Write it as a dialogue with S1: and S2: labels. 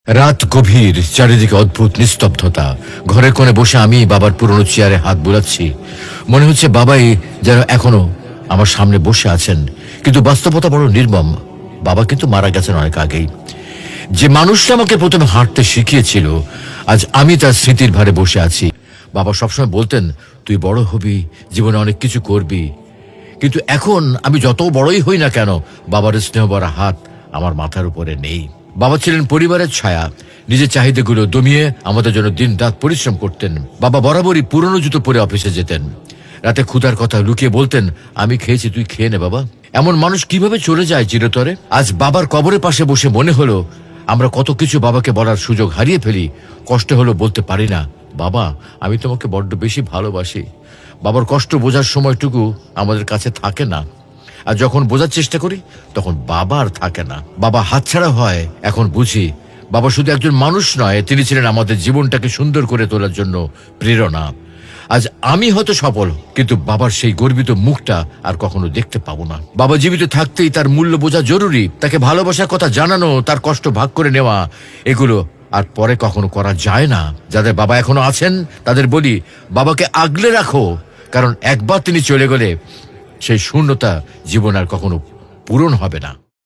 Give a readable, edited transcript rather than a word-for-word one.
S1: রাত গভীর, চারিদিকে অদ্ভুত নিস্তব্ধতা। ঘরের কোণে বসে আমি বাবার পুরনো চেয়ারে হাত বুলাচ্ছি। মনে হচ্ছে বাবাই যেন এখনো আমার সামনে বসে আছেন, কিন্তু বাস্তবতা বড় নির্মম। বাবা কিন্তু মারা গেছেন অনেক আগেই। যে মানুষটা আমাকে প্রথমে হাঁটতে শিখিয়েছিল, আজ আমি তার স্মৃতির ভারে বসে আছি। বাবা সবসময় বলতেন, তুই বড় হবি, জীবনে অনেক কিছু করবি। কিন্তু এখন আমি যত বড়ই হই না কেন, বাবার স্নেহ ভরা হাত আমার মাথার উপরে নেই। বাবা ছিলেন পরিবারের ছায়া। নিজের চাহিদাগুলো দমিয়ে আমাদের জন্য দিন রাত পরিশ্রম করতেন। বাবা বরাবরই পুরনো জুতো পরে অফিসে যেতেন। রাতে ক্ষুধার কথা লুকিয়ে বলতেন, আমি খেয়েছি, তুই খেয়ে নে বাবা। এমন মানুষ কিভাবে চলে যায় চিরতরে? আজ বাবার কবরের পাশে বসে মনে হলো, আমরা কত কিছু বাবাকে বলার সুযোগ হারিয়ে ফেলি। কষ্ট হলো বলতে পারি না, বাবা আমি তোমাকে বড্ড বেশি ভালোবাসি। বাবার কষ্ট বোঝার সময়টুকু আমাদের কাছে থাকে না। আর যখন বোঝার চেষ্টা করি, তখন বাবা আর থাকে না। বাবা হাতছাড়া হয়। এখন বুঝি, বাবা শুধু একজন মানুষ নয়, তিনি ছিলেন আমাদের জীবনটাকে সুন্দর করে তোলার জন্য প্রেরণা। আজ আমি হয়তো সফল, কিন্তু বাবার সেই গর্বিত মুখটা আর কখনো দেখতে পাবো না। বাবা জীবিত থাকতেই তার মূল্য বোঝা জরুরি। তাকে ভালোবাসার কথা জানানো, তার কষ্ট ভাগ করে নেওয়া, এগুলো আর পরে কখনো করা যায় না। যাদের বাবা এখনো আছেন, তাদের বলি, বাবাকে আগলে রাখো, কারণ একবার তিনি চলে গেলে সেই শূন্যতা জীবন আর কখনো পূরণ হবে না।